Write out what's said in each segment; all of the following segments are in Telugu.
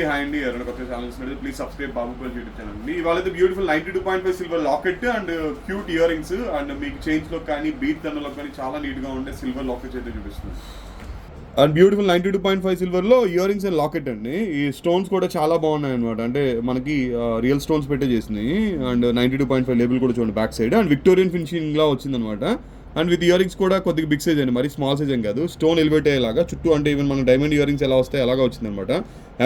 హాయ్ అండి, ఎవరైనా కొత్త channels please subscribe Babu coal YouTube channel అండి. ఇవాళ beautiful 92.5 silver locket and cute ear rings and మీకు చైన్స్ లో కానీ బీట్ దండలో కానీ చాలా నీట్ గా ఉండే సిల్వర్ లాకెట్ అయితే చూపిస్తుంది. అండ్ బ్యూటిఫుల్ 92.5 సిల్వర్ లో ఇయర్ రింగ్స్ అండ్ లాకెట్ అండి. ఈ స్టోన్స్ కూడా చాలా బాగున్నాయి అనమాట. అంటే మనకి రియల్ స్టోన్స్ పెట్టే చేసినాయి. అండ్ 92.5 లేబుల్ కూడా చూడండి back side. And Victorian finishing లా వచ్చింది అనమాట. అండ్ విత్ ఇయర్ రింగ్స్ కూడా కొద్దిగా బిగ్ సైజ్ అండి, మరి స్మాల్ సైజ్ ఏం కాదు. స్టోన్ ఎలివేట్ అయ్యేలాగా చుట్టూ అంటే ఈవెన్ మన డైమండ్ ఇయర్ రింగ్స్ ఎలా వస్తాయి అలాగా వచ్చిందనమాట.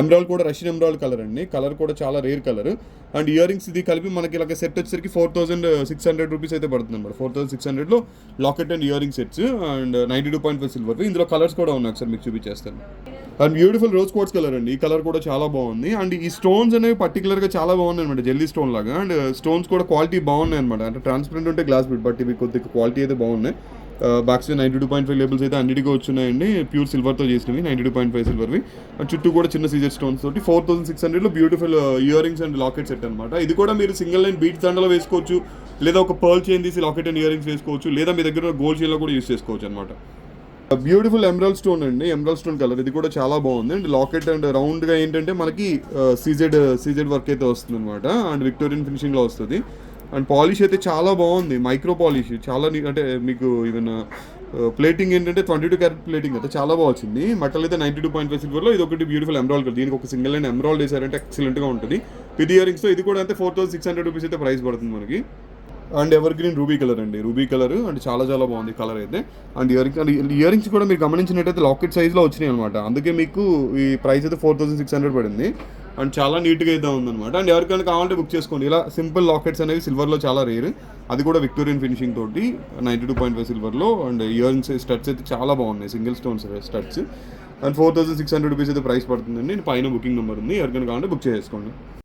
ఎమరాల్డ్ కూడా రష్యన్ ఎమరాల్డ్ కలర్ అండి. కలర్ కూడా చాలా rare colour. And ear rings ఇది కలిపి మనకి ఇలాగ సెట్ వచ్చేసరికి 4,600 రూపీస్ అయితే పడుతుంది అనమాట. 4,600లో locket and ear ring sets and 92.5 silver. ఇందులో కలర్స్ కూడా ఉన్నాయి, ఒకసారి మీకు చూపించేస్తాను. And beautiful rose quartz colour అండి. ఈ కలర్ కూడా చాలా బాగుంది. అండ్ ఈ స్టోన్స్ అనేవి పర్టికులర్గా చాలా బాగున్నాయి అనమాట, జెల్లీ స్టోన్ లాగా. అండ్ స్టోన్స్ కూడా క్వాలిటీ బాగున్నాయి అనమాట. అంటే ట్రాన్స్పరెంట్ ఉంటే గ్లాస్ బిట్, బట్ ఇవి కొద్దిగా క్వాలిటీ అయితే బాగున్నాయి. బ్యాక్ సైడ్ 92.5 లేబుల్స్ అయితే అన్నిటికీ వచ్చినాయండి. ప్యూర్ సిల్వర్తో చేసినవి 92.5 సిల్వర్వి. అండ్ చుట్టూ కూడా చిన్న సీజర్ స్టోన్స్ తోటి 4,600లో beautiful ear rings and locket set అనమాట. ఇది కూడా మీరు సింగిల్ లైన్ బీట్ దండలో వేసుకోవచ్చు, లేదా ఒక పర్ల్ చైన్ తీసి లాకెట్ అండ్ ఇయర్ రింగ్స్ వేసుకోవచ్చు, లేదా మీ దగ్గర గోల్డ్ చైన్లో కూడా యూస్ చేసుకోవచ్చు అనమాట. బ్యూటిఫుల్ ఎమరాల్డ్ స్టోన్ అండి, ఎమరాల్డ్ స్టోన్ కలర్. ఇది కూడా చాలా బాగుంది. అండ్ లాకెట్ అండ్ రౌండ్గా ఏంటంటే మనకి సీజెడ్ వర్క్ అయితే వస్తుంది అనమాట. అండ్ విక్టోరియన్ ఫినిషింగ్లో వస్తుంది. అండ్ పాలిష్ అయితే చాలా బాగుంది, మైక్రో పాలిష్ చాలా అంటే మీకు ఈవెన్ ప్లేటింగ్ ఏంటంటే 22 క్యారెట్ ప్లేటింగ్ అయితే చాలా బాగా వచ్చింది. మెటల్ అయితే 92.5 సిల్వర్లో. ఇది ఒకటి బ్యూటిఫుల్ ఎమరాల్డ్ కలర్. దీనికి ఒక సింగిల్ లైన్ ఎమరాల్డ్ వేసారంటే ఎక్సలెంట్గా ఉంటుంది. విత్ ఇయర్ రింగ్స్తో ఇది కూడా అయితే 4,600 రూపీస్ అయితే ప్రైస్ పడుతుంది మనకి. And ever green ruby colour అండి, రూబీ కలర్. అండ్ చాలా చాలా బాగుంది కలర్ అయితే. అండ్ ఇయర్ రింగ్స్ కూడా మీరు గమనించినట్టయితే లాకెట్ సైజ్లో వచ్చినాయి అనమాట. అందుకే మీకు ఈ ప్రైస్ అయితే 4,600 పడింది. అండ్ చాలా నీట్గా అయితే ఉందన్నమాట. అండ్ ఎవరికైనా కావాలంటే బుక్ చేసుకోండి. ఇలా సింపుల్ లాకెట్స్ అనేవి సిల్వర్లో చాలా రేర్. అది కూడా విక్టోరియన్ ఫినిషింగ్ తోటి 92.5 సిల్వర్లో. అండ్ ఇయర్ రింగ్స్ స్టడ్స్ అయితే చాలా బాగున్నాయి, single stones studs. And 4,600 rupees అయితే ప్రైస్ పడుతుందండి. పైన బుకింగ్ నెంబర్ ఉంది, ఎవరికైనా కావాలంటే బుక్ చేసుకోండి.